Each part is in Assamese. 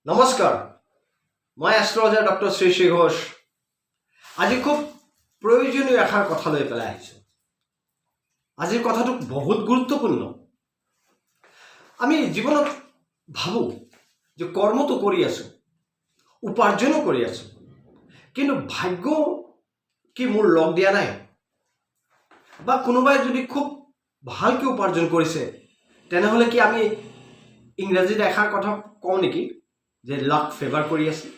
নমস্কাৰ, মই এষ্ট্ৰলজাৰ ডক্টৰ শ্ৰী শ্ৰী ঘোষ। আজি খুব প্ৰয়োজনীয় এষাৰ কথা লৈ পেলাই আহিছোঁ। আজিৰ কথাটো বহুত গুৰুত্বপূৰ্ণ। আমি জীৱনত ভাবোঁ যে কৰ্মটো কৰি আছোঁ, উপাৰ্জনো কৰি আছোঁ, কিন্তু ভাগ্য কি মোৰ লগ দিয়া নাই? বা কোনোবাই যদি খুব ভালকৈ উপাৰ্জন কৰিছে, তেনেহ'লে কি আমি ইংৰাজীত এষাৰ কথা কওঁ নেকি যে লাক ফেভাৰ কৰি আছে?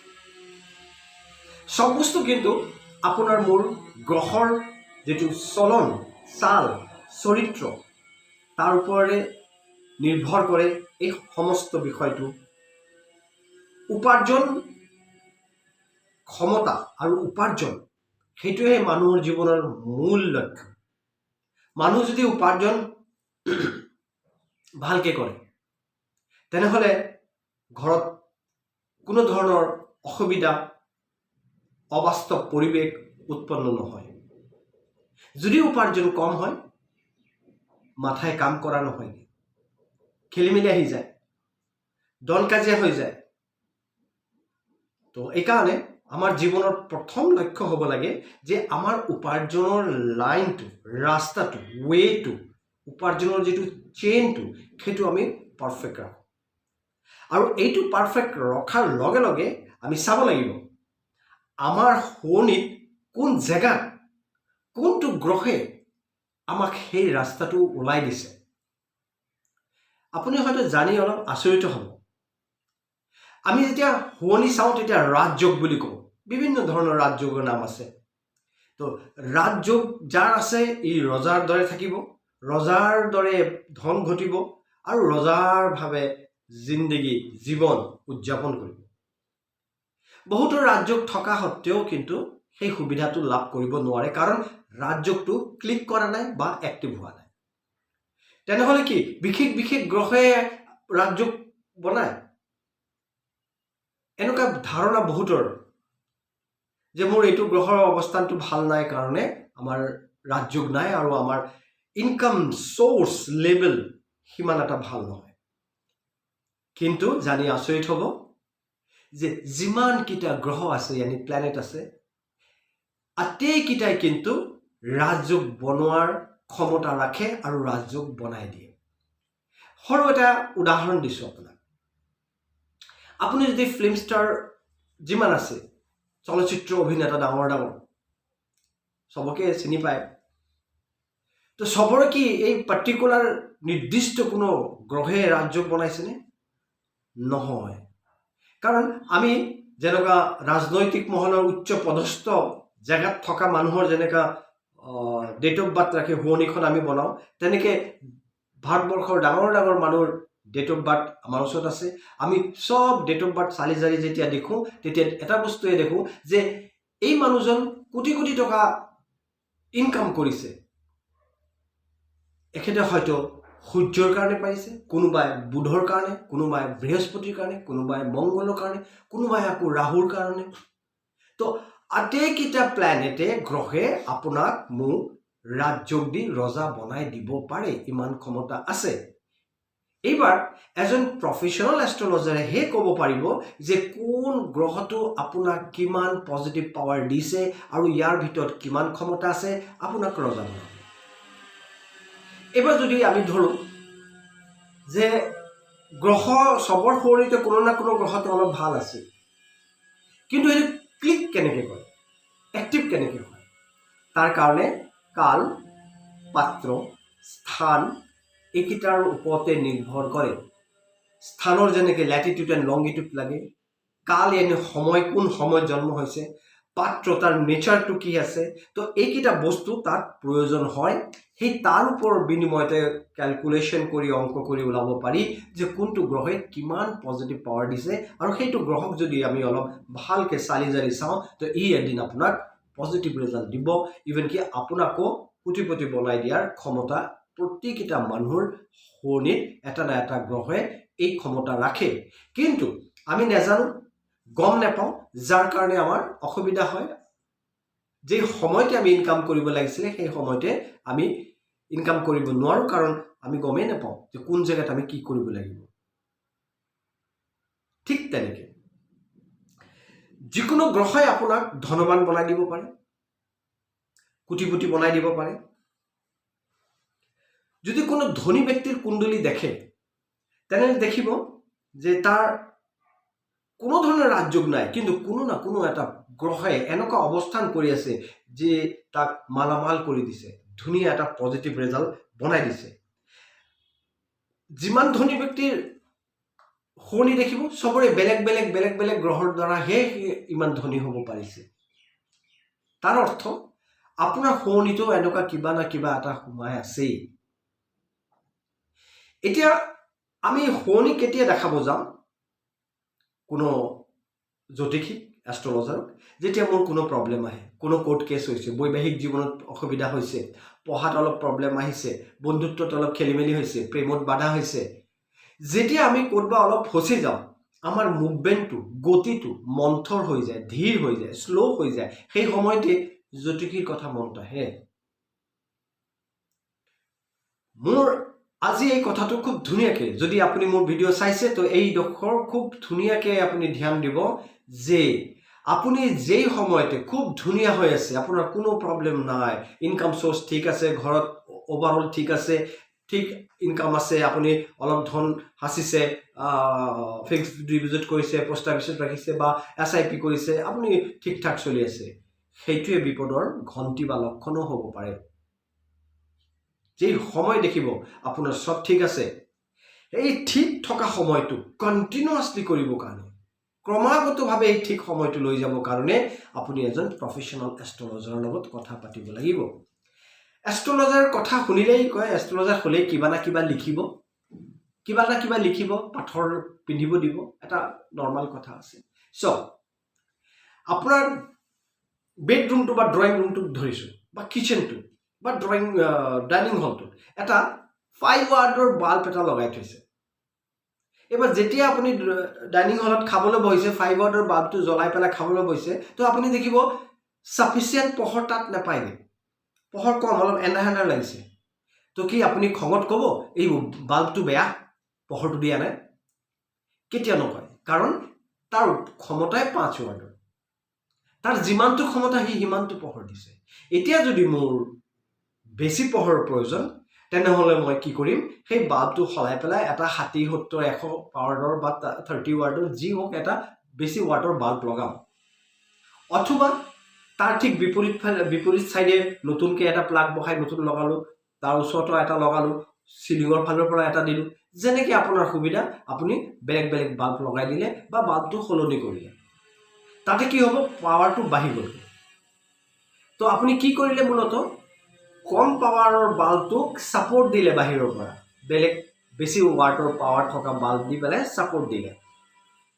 চব বস্তু কিন্তু আপোনাৰ মোৰ গ্ৰহৰ যিটো চলন চাল চৰিত্ৰ তাৰ ওপৰতে নিৰ্ভৰ কৰে। এই সমস্ত বিষয়টো উপাৰ্জন ক্ষমতা আৰু উপাৰ্জন সেইটোৱে মানুহৰ জীৱনৰ মূল লক্ষ্য। মানুহ যদি উপাৰ্জন ভালকৈ কৰে, তেনেহ'লে ঘৰত কোনো ধৰণৰ অসুবিধা অবাস্তৱ পৰিৱেশ উৎপন্ন নহয়। যদি উপাৰ্জন কম হয়, মাথাই কাম কৰা নহয়, খেলিমেলি আহি যায়, দন কাজিয়া হৈ যায়। তো এইকাৰণে আমাৰ জীৱনৰ প্ৰথম লক্ষ্য হ'ব লাগে যে আমাৰ উপাৰ্জনৰ লাইনটো, ৰাস্তাটো, ৱেটো, উপাৰ্জনৰ যিটো চেইনটো সেইটো আমি পাৰফেক্ট ৰাখোঁ। আৰু এইটো পাৰফেক্ট ৰখাৰ লগে লগে আমি চাব লাগিব আমাৰ শোণিত কোন জেগাত কোনটো গ্ৰহে আমাক সেই ৰাস্তাটো ওলাই দিছে। আপুনি হয়তো জানি অলপ আচৰিত হ'ব। আমি যেতিয়া শোণি চাওঁ তেতিয়া ৰাজযোগ বুলি কওঁ। বিভিন্ন ধৰণৰ ৰাজযোগৰ নাম আছে। তো ৰাজযোগ যাৰ আছে ই ৰজাৰ দৰে থাকিব, ৰজাৰ দৰে ধন ঘটিব আৰু ৰজাৰ ভাৱে জিন্দগী জীৱন উদযাপন কৰিব। বহুতৰ ৰাজযোগ থকা সত্ত্বেও কিন্তু সেই সুবিধাটো লাভ কৰিব নোৱাৰে, কাৰণ ৰাজযোগটো ক্লিক কৰা নাই বা এক্টিভ হোৱা নাই। তেনেহ'লে কি বিশেষ বিশেষ গ্ৰহে ৰাজযোগ বনায়? এনেকুৱা ধাৰণা বহুতৰ যে মোৰ এইটো গ্ৰহৰ অৱস্থানটো ভাল নাই কাৰণে আমাৰ ৰাজযোগ নাই আৰু আমাৰ ইনকাম চ'ৰ্চ লেভেল সিমান এটা ভাল নহয়। কিন্তু জানি আচৰিত হ'ব যে যিমানকেইটা গ্ৰহ আছে, ইয়ানি প্লেনেট আছে, আটাইকেইটাই কিন্তু ৰাজযোগ বনোৱাৰ ক্ষমতা ৰাখে আৰু ৰাজযোগ বনাই দিয়ে। সৰু এটা উদাহৰণ দিছোঁ আপোনাক। আপুনি যদি ফিল্ম ষ্টাৰ যিমান আছে, চলচ্চিত্ৰ অভিনেতা ডাঙৰ ডাঙৰ চবকে চিনি পায়, তো চবৰে কি এই পাৰ্টিকুলাৰ নিৰ্দিষ্ট কোনো গ্ৰহে ৰাজযোগ বনাইছেনে? নহয়। কাৰণ আমি যেনেকুৱা ৰাজনৈতিক মহলৰ উচ্চ পদস্থ জেগাত থকা মানুহৰ যেনেকুৱা ডেট অফ বাৰ্থ ৰাখি শুৱনিখন আমি বনাওঁ, তেনেকৈ ভাৰতবৰ্ষৰ ডাঙৰ ডাঙৰ মানুহৰ ডেট অফ বাৰ্থ আমাৰ ওচৰত আছে। আমি চব ডেট অফ বাৰ্থ চালি জাৰি যেতিয়া দেখোঁ, তেতিয়া এটা বস্তুৱে দেখোঁ যে এই মানুহজন কোটি কোটি টকা ইনকাম কৰিছে। এখেতে হয়তো সূৰ্যৰ কাৰণে পাৰিছে, কোনোবাই বুধৰ কাৰণে, কোনোবাই বৃহস্পতিৰ কাৰণে, কোনোবাই মংগলৰ কাৰণে, কোনোবাই আকৌ ৰাহুৰ কাৰণে। তো আটাইকেইটা প্লেনেটে গ্ৰহে আপোনাক মোক ৰাজযোগ দি ৰজা বনাই দিব পাৰে, ইমান ক্ষমতা আছে। এইবাৰ এজন প্ৰফেশ্যনেল এষ্ট্ৰলজাৰেহে ক'ব পাৰিব যে কোন গ্ৰহটো আপোনাক কিমান পজিটিভ পাৱাৰ দিছে আৰু ইয়াৰ ভিতৰত কিমান ক্ষমতা আছে আপোনাক ৰজা বনাব। এইবাৰ যদি আমি ধৰোঁ যে গ্ৰহ চবৰ শৰীৰতে কোনো না কোনো গ্ৰহটো অলপ ভাল আছে, কিন্তু এইটো ক্লিক কেনেকৈ কৰে, এক্টিভ কেনেকৈ হয়, তাৰ কাৰণে কাল, পাত্ৰ, স্থান এইকেইটাৰ ওপৰতে নিৰ্ভৰ কৰে। স্থানৰ যেনেকৈ লেটিটিউড এণ্ড লংগিটিউড লাগে, কাল এনে সময় কোন সময়ত জন্ম হৈছে, পাত্ৰ তাৰ নেচাৰটো কি আছে, তো এইকেইটা বস্তু তাত প্ৰয়োজন হয়। সেই তাৰ ওপৰৰ বিনিময়তে কেলকুলেশ্যন কৰি অংক কৰি ওলাব পাৰি যে কোনটো গ্ৰহে কিমান পজিটিভ পাৱাৰ দিছে, আৰু সেইটো গ্ৰহক যদি আমি অলপ ভালকৈ চালি জাৰি চাওঁ তো ই এদিন আপোনাক পজিটিভ ৰিজাল্ট দিব। ইভেন কি আপোনাকো কোটিপতি বনাই দিয়াৰ ক্ষমতা প্ৰত্যেককেইটা মানুহৰ শোণিত এটা না এটা গ্ৰহে এই ক্ষমতা ৰাখে। কিন্তু আমি নাজানো, গম নাপাওঁ, যাৰ কাৰণে আমাৰ অসুবিধা হয়। যে সময়তে আমি ইনকাম কৰিব লাগিছিলে সেই সময়তে আমি ইনকাম কৰিব নোৱাৰোঁ, কাৰণ আমি গমেই নাপাওঁ যে কোন জেগাত আমি কি কৰিব লাগিব। ঠিক তেনেকৈ যিকোনো গ্ৰহই আপোনাক ধনবান বনাই দিব পাৰে, কোটিপতি বনাই দিব পাৰে। যদি কোনো ধনী ব্যক্তিৰ কুণ্ডলী দেখে তেনেহ'লে দেখিব যে তাৰ কোনো ধৰণৰ ৰাজযোগ নাই, কিন্তু কোনো না কোনো এটা গ্ৰহে এনেকুৱা অৱস্থান কৰি আছে যে তাক মালামাল কৰি দিছে, ধুনীয়া এটা পজিটিভ ৰেজাল্ট বনাই দিছে। যিমান ধনী ব্যক্তিৰ শনি দেখিব সবৰে বেলেগ বেলেগ বেলেগ বেলেগ গ্ৰহৰ দ্বাৰাহে ইমান ধনী হ'ব পাৰিছে। তাৰ অৰ্থ আপোনাৰ শনিতো এনেকুৱা কিবা না কিবা এটা সোমাই আছেই। এতিয়া আমি শনি কেতিয়া দেখাব যাম কোনো জ্যোতিষিক এষ্ট্ৰলজাৰক? যেতিয়া মোৰ কোনো প্ৰব্লেম আহে, কোনো কোৰ্ট কেছ হৈছে, বৈবাহিক জীৱনত অসুবিধা হৈছে, পঢ়াত অলপ প্ৰব্লেম আহিছে, বন্ধুত্বত অলপ খেলি মেলি হৈছে, প্ৰেমত বাধা হৈছে, যেতিয়া আমি ক'ৰবাত অলপ ফচি যাওঁ, আমাৰ মুভমেণ্টটো, গতিটো মন্থৰ হৈ যায়, ধীৰ হৈ যায়, শ্ল' হৈ যায়, সেই সময়তে জ্যোতিষীৰ কথা মনত আহে। মোৰ আজি এই কথাটো খুব ধুনীয়াকে, যদি আপুনি মোৰ ভিডিঅ' চাইছে তো এই ডোখৰ খুব ধুনীয়াকে আপুনি ধ্যান দিব যে আপুনি যেই সময়তে খুব ধুনীয়া হৈ আছে, আপোনাৰ কোনো প্ৰব্লেম নাই, ইনকাম সোৰ্স ঠিক আছে, ঘৰত ওভাৰঅল ঠিক আছে, ঠিক ইনকাম আছে, আপুনি অলপ ধন সাঁচিছে, ফিক্সড ডিপজিট কৰিছে, পোষ্ট অফিচত ৰাখিছে বা SIP কৰিছে, আপুনি ঠিক ঠাক চলি আছে, সেইটোৱে বিপদৰ ঘণ্টি বা লক্ষণো হ'ব পাৰে। যেই সময় দেখিব আপোনাৰ সব ঠিক আছে, এই ঠিক থকা সময়টো কণ্টিনিউৱাছলি কৰিবৰ কাৰণে, ক্ৰমাগতভাৱে এই ঠিক সময়টো লৈ যাবৰ কাৰণে আপুনি এজন প্ৰফেশ্যনেল এষ্ট্ৰলজাৰৰ লগত কথা পাতিব লাগিব। এষ্ট্ৰলজাৰৰ কথা শুনিলেই কয়, এষ্ট্ৰলজাৰ হ'লেই কিবা না কিবা লিখিব, কিবা না কিবা লিখিব, পাথৰ পিন্ধিব দিব, এটা নৰ্মাল কথা আছে। চ' আপোনাৰ বেডৰুমটো বা ড্ৰয়িং ৰুমটোক ধৰিছোঁ, বা কিচেনটো বা ডাইনিং হলটোত এটা 5 ৱাৰ্ডৰ বাল্ব এটা লগাই থৈছে। এবাৰ যেতিয়া আপুনি ডাইনিং হলত খাবলৈ বহিছে, 5 ৱাৰ্ডৰ বাল্বটো জ্বলাই পেলাই খাবলৈ বহিছে, তো আপুনি দেখিব সাফিচিয়েণ্ট পোহৰ তাত নাপায়গৈ, পোহৰ কম, অলপ এন্ধাৰ লাগিছে। তো কি আপুনি খঙত ক'ব এই বাল্বটো বেয়া, পোহৰটো দিয়া নাই? কেতিয়া নকয়, কাৰণ তাৰ ক্ষমতাই 5 ৱাৰ্ডৰ, তাৰ যিমানটো ক্ষমতা সি সিমানটো পোহৰ দিছে। এতিয়া যদি মোৰ বেছি পোহৰৰ প্ৰয়োজন, তেনেহ'লে মই কি কৰিম, সেই বাল্বটো সলাই পেলাই এটা 60, 70, 100 ৱাৰ্ডৰ বা 30 ৱাৰ্ডৰ যি হওক এটা বেছি ৱাৰ্ডৰ বাল্ব লগাম। অথবা তাৰ ঠিক বিপৰীত চাইডে নতুনকৈ এটা প্লাগ বহাই নতুন লগালোঁ, তাৰ ওচৰতো এটা লগালোঁ, চিলিঙৰ ফালৰ পৰা এটা দিলোঁ, যেনেকৈ আপোনাৰ সুবিধা আপুনি বেলেগ বেলেগ বাল্ব লগাই দিলে বা বাল্বটো সলনি কৰিলে, তাতে কি হ'ব, পাৱাৰটো বাঢ়ি গ'ল। তো আপুনি কি কৰিলে, মূলত কম পাৱাৰৰ বাল্বটোক ছাপোৰ্ট দিলে, বাহিৰৰ পৰা বেলেগ বেছি ৱাৰ্ডৰ পাৱাৰ থকা বাল্ব দি পেলাই ছাপোৰ্ট দিলে।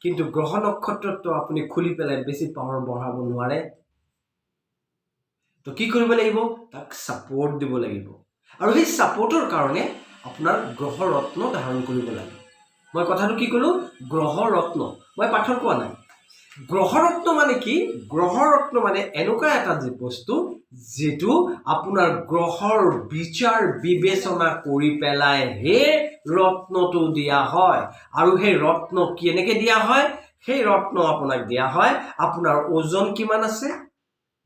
কিন্তু গ্ৰহ নক্ষত্ৰতো আপুনি খুলি পেলাই বেছি পাৱাৰ বঢ়াব নোৱাৰে। তো কি কৰিব লাগিব, তাক ছাপোৰ্ট দিব লাগিব, আৰু সেই ছাপোৰ্টৰ কাৰণে আপোনাৰ গ্ৰহ ৰত্ন ধাৰণ কৰিব লাগে। মই কথাটো কি ক'লোঁ, গ্ৰহ ৰত্ন, মই পাথৰ কোৱা নাই। গ্ৰহ ৰত্ন মানে কি, গ্ৰহ ৰত্ন মানে এনেকুৱা এটা বস্তু যিটো আপোনাৰ গ্ৰহৰ বিচাৰ বিবেচনা কৰি পেলাই হে ৰত্নটো দিয়া হয়। আৰু সেই ৰত্ন কেনেকৈ দিয়া হয়, সেই ৰত্ন আপোনাক দিয়া হয় আপোনাৰ ওজন কিমান আছে,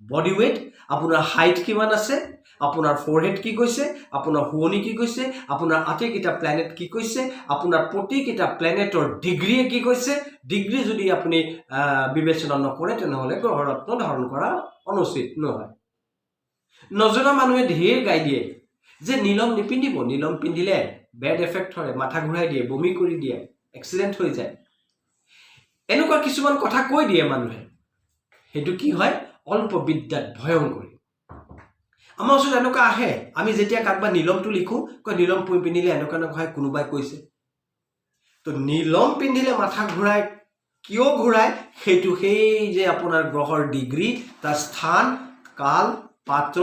বডি ৱেইট, আপোনাৰ হাইট কিমান আছে, আপোনাৰ ফৰহেড কি কৈছে, আপোনাৰ শুৱনি কি কৈছে, আপোনাৰ আটাইকেইটা প্লেনেট কি কৈছে, আপোনাৰ প্ৰতিকেইটা প্লেনেটৰ ডিগ্ৰীয়ে কি কৈছে। ডিগ্ৰী যদি আপুনি বিবেচনা নকৰে তেনেহ'লে গ্ৰহ ৰত্ন ধাৰণ কৰা অনুচিত নহয়। নজনা মানুহে ঢেৰ গাই দিয়ে যে নীলম নিপিন্ধিব, নীলম পিন্ধিলে বেড এফেক্ট হয়, মাথা ঘূৰাই দিয়ে, বমি কৰি দিয়ে, এক্সিডেণ্ট হৈ যায়, এনেকুৱা কিছুমান কথা কৈ দিয়ে মানুহে। সেইটো কি হয়, অল্প বিদ্যাত ভয়ংকৰী। আমাৰ ওচৰত এনেকুৱা আহে, আমি যেতিয়া কাৰোবাৰ নীলমটো লিখোঁ, কয় নীলম পিন্ধিলে এনেকুৱা নহয়, কোনোবাই কৈছে। তো নীলম পিন্ধিলে মাথা ঘূৰাই, কিয় ঘূৰাই, সেইটো সেই যে আপোনাৰ গ্ৰহৰ ডিগ্ৰী, তাৰ স্থান, কাল, পাত্ৰ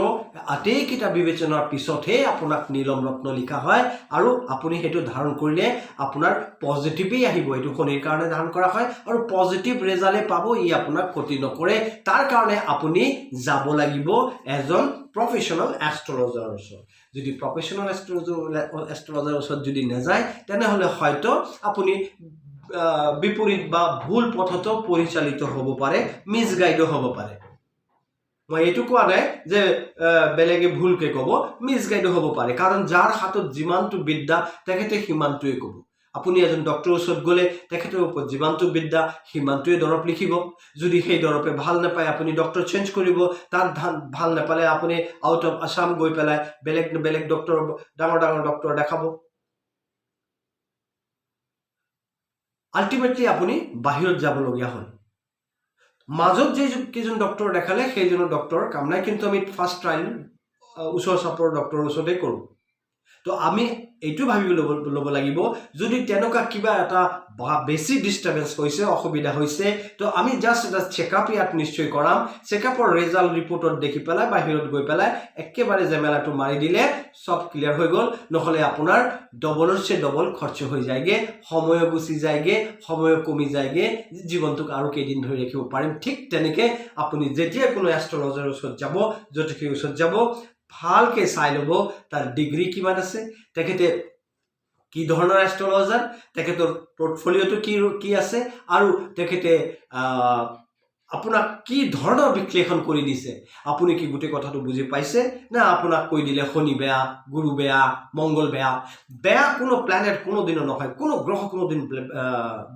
আটাইকেইটা বিবেচনাৰ পিছতহে আপোনাক নীলম ৰত্ন লিখা হয়। আৰু আপুনি সেইটো ধাৰণ কৰিলে আপোনাৰ পজিটিভেই আহিব, এইটো শনিৰ কাৰণে ধাৰণ কৰা হয়, আৰু পজিটিভ ৰেজাল্টে পাব, ই আপোনাক ক্ষতি নকৰে। তাৰ কাৰণে আপুনি যাব লাগিব এজন প্ৰফেশ্যনেল এষ্ট্ৰলজাৰৰ ওচৰত। যদি প্ৰফেশ্যনেল এষ্ট্ৰলজাৰৰ ওচৰত যদি নাযায়, তেনেহ'লে হয়তো আপুনি বিপৰীত বা ভুল পথতো পৰিচালিত হ'ব পাৰে, মিছগাইডো হ'ব পাৰে। মই এইটো কোৱা নাই যে বেলেগে ভুলকে ক'ব, মিছগাইডো হ'ব পাৰে, কাৰণ যাৰ হাতত যিমানটো বিদ্যা তেখেতে সিমানটোৱে ক'ব। আপুনি এজন ডক্টৰৰ ওচৰত গ'লে তেখেতৰ ওপৰত যিমানটো বিদ্যা সিমানটোৱে দৰৱ লিখিব। যদি সেই দৰৱে ভাল নাপায় আপুনি ডক্টৰ চেঞ্জ কৰিব, তাত ভাল নাপালে আপুনি আউট অফ আছাম গৈ পেলাই বেলেগ ডক্টৰ, ডাঙৰ ডক্টৰ দেখাব। আল্টিমেটলি আপুনি বাহিৰত যাবলগীয়া হ'ল। মাজত কেইজন ডক্টৰ দেখালে সেইজনৰ ডক্টৰৰ কাম নাই, কিন্তু আমি ফাৰ্ষ্ট ট্ৰায়েল ওচৰ চাপৰ ডক্টৰৰ ওচৰতে কৰোঁ। তো আমি এইটো ভাবি ল'ব লাগিব, যদি তেনেকুৱা কিবা এটা বেছি ডিষ্টাৰ্বেঞ্চ হৈছে, অসুবিধা হৈছে, তো আমি জাষ্ট এটা চেকআপ ইয়াত নিশ্চয় কৰাম। চেকআপৰ ৰিজাল্ট ৰিপৰ্টত দেখি পেলাই বাহিৰত গৈ পেলাই একেবাৰে জেমেলাটো মাৰি দিলে চব ক্লিয়াৰ হৈ গ'ল। নহ'লে আপোনাৰ ডবলতছে ডবল খৰচ হৈ যায়গে, সময়ো গুচি যায়গে, সময়ো কমি যায়গে, জীৱনটোক আৰু কেইদিন ধৰি ৰাখিব পাৰিম। ঠিক তেনেকৈ আপুনি যেতিয়া কোনো এষ্ট্ৰলজাৰৰ ওচৰত যাব, জ্যোতিষীৰ ওচৰত যাব, ভালকে চাই ল'ব তাৰ ডিগ্ৰী কিমান আছে, তেখেতে কি ধৰণৰ এষ্ট্ৰলজাৰ, তেখেতৰ পৰ্টফলিঅ'টো কি আছে, আৰু তেখেতে আপোনাক কি ধৰণৰ বিশ্লেষণ কৰি দিছে, আপুনি কি গোটেই কথাটো বুজি পাইছে না আপোনাক কৈ দিলে শনি বেয়া, গুৰু বেয়া, মংগল বেয়া। বেয়া কোনো প্লেনেট কোনোদিনো নহয়, কোনো গ্ৰহ কোনোদিন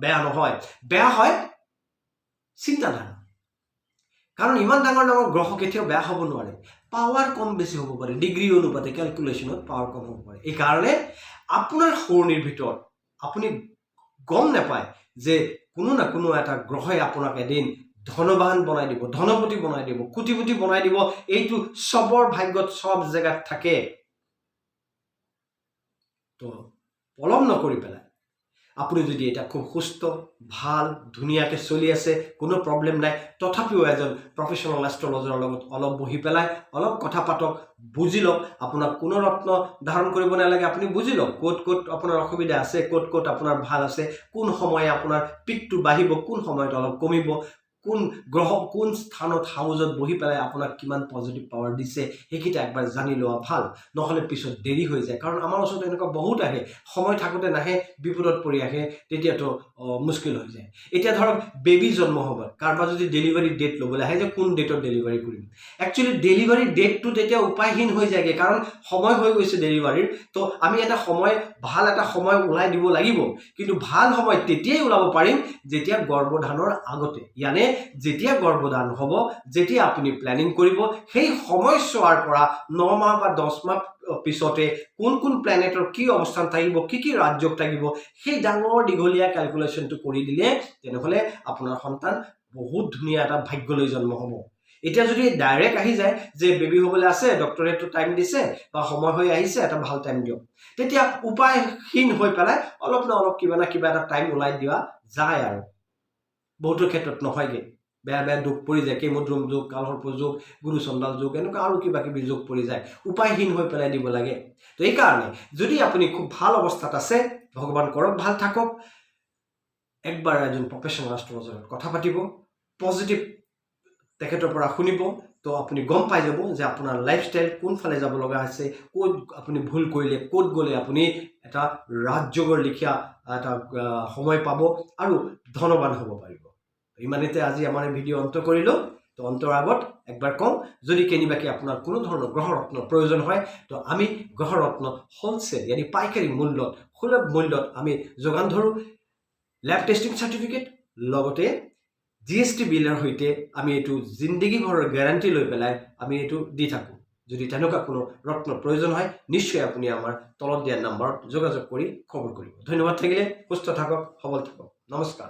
বেয়া নহয়। বেয়া হয় চিন্তাধাৰা, কাৰণ ইমান ডাঙৰ গ্ৰহ কেতিয়াও বেয়া হ'ব নোৱাৰে। পাৱাৰ কম বেছি হ'ব পাৰে, ডিগ্ৰী অনুপাতে কেলকুলেশ্যনত পাৱাৰ কম হ'ব পাৰে। এইকাৰণে আপোনাৰ সৰণিৰ ভিতৰত আপুনি গম নাপায় যে কোনো না কোনো এটা গ্ৰহই আপোনাক এদিন ধনবান বনাই দিব, ধনপতি বনাই দিব, কোটিপতি বনাই দিব। এইটো চবৰ ভাগ্যত চব জেগাত থাকে। তো পলম নকৰি পেলাই আপুনি যদি এটা খুব সুস্থ, ভাল, ধুনীয়াকৈ চলি আছে, কোনো প্ৰব্লেম নাই, তথাপিও এজন প্ৰফেশ্যনেল এষ্ট্ৰলজাৰৰ লগত অলপ বহি পেলাই অলপ কথা পাতক, বুজি লওক। আপোনাক কোনো ৰত্ন ধাৰণ কৰিব নালাগে, আপুনি বুজি লওক ক'ত আপোনাৰ অসুবিধা আছে, ক'ত আপোনাৰ ভাল আছে, কোন সময়ে আপোনাৰ পিকটো বাঢ়িব, কোন সময়ত অলপ কমিব, কোন গ্ৰহ কোন স্থানত হাউজত বহি পেলাই আপোনাক কিমান পজিটিভ পাৱাৰ দিছে, সেইকেইটা একবাৰ জানি লোৱা ভাল। নহ'লে পিছত দেৰি হৈ যায়, কাৰণ আমাৰ ওচৰত এনেকুৱা বহুত আহে, সময় থাকোঁতে নাহে, বিপদত পৰি আহে, তেতিয়াতো মুস্কিল হৈ যায়। এতিয়া ধৰক বেবী জন্ম হ'ব, কাৰোবাৰ যদি ডেলিভাৰী ডেট ল'বলৈ আহে যে কোন ডেটত ডেলিভাৰী কৰিম, একচুৱেলি ডেলিভাৰী ডেটটো তেতিয়া উপায়হীন হৈ যায়গৈ, কাৰণ সময় হৈ গৈছে ডেলিভাৰীৰ। তো আমি এটা সময়, ভাল এটা সময় ওলাই দিব লাগিব, কিন্তু ভাল সময় তেতিয়াই ওলাব পাৰিম যেতিয়া গৰ্ভধানৰ আগতে, ইয়ানে যেতিয়া গৰ্ভধান হ'ব, যেতিয়া আপুনি প্লেনিং কৰিব, সেই সময়ছোৱাৰ পৰা 9 মাহ বা 10 মাহ পিছতে কোন প্লেনেটৰ কি অৱস্থান থাকিব, কি ৰাজ্যক থাকিব, সেই ডাঙৰ দীঘলীয়া কেলকুলেশ্যনটো কৰি দিলে তেনেহ'লে আপোনাৰ সন্তান বহুত ধুনীয়া এটা ভাগ্যলৈ জন্ম হ'ব। এতিয়া যদি ডাইৰেক্ট আহি যায় যে বেবী হ'বলৈ আছে, ডক্টৰেটো টাইম দিছে বা সময় হৈ আহিছে, এটা ভাল টাইম দিয়ক, তেতিয়া উপায়হীন হৈ পেলাই অলপ না অলপ কিবা না কিবা এটা টাইম ওলাই দিয়া যায়। আৰু বহুতৰ ক্ষেত্ৰত নহয়গে, বেয়া দুখ পৰি যায়, কেমদ্ৰম যোগ, কালসৰ্প যোগ, গুৰু চণ্ডাল যোগ, এনেকুৱা আৰু কিবা কিবি যোগ পৰি যায়, উপায়হীন হৈ পেলাই দিব লাগে। তো এইকাৰণে যদি আপুনি খুব ভাল অৱস্থাত আছে, ভগৱান কৰক ভাল থাকক, একবাৰ এজন প্ৰফেশ্যনেল এষ্ট্ৰলজাৰৰ কথা পাতিব, পজিটিভ তেখেতৰ পৰা শুনিব, তো আপুনি গম পাই যাব যে আপোনাৰ লাইফষ্টাইল কোনফালে যাব লগা আছে, ক'ত আপুনি ভুল কৰিলে, ক'ত গ'লে আপুনি এটা ৰাজযোগৰ লেখীয়া এটা সময় পাব আৰু ধনবান হ'ব পাৰিব। ইমানেতে আজি আমাৰ ভিডিঅ' অন্ত কৰিলোঁ। তো অন্তৰ আগত একবাৰ কওঁ, যদি কেনিবাকে আপোনাৰ কোনো ধৰণৰ গ্ৰহৰত্নৰ প্ৰয়োজন হয়, তো আমি গ্ৰহৰত্ন হোলচেল ইয়ানি পাইকাৰী মূল্যত, সুলভ মূল্যত আমি যোগান ধৰোঁ। ল্যাব টেষ্টিং চাৰ্টিফিকেট লগতে GST বিলৰ সৈতে আমি এইটো জিন্দগী ভৰৰ গেৰাণ্টি লৈ পেলাই আমি এইটো দি থাকোঁ। যদি তেনেকুৱা কোনো ৰত্নৰ প্ৰয়োজন হয়, নিশ্চয় আপুনি আমাৰ তলত দিয়া নাম্বাৰত যোগাযোগ কৰি খবৰ কৰিব। ধন্যবাদ থাকিলে, সুস্থ থাকক, সবল থাকক, নমস্কাৰ।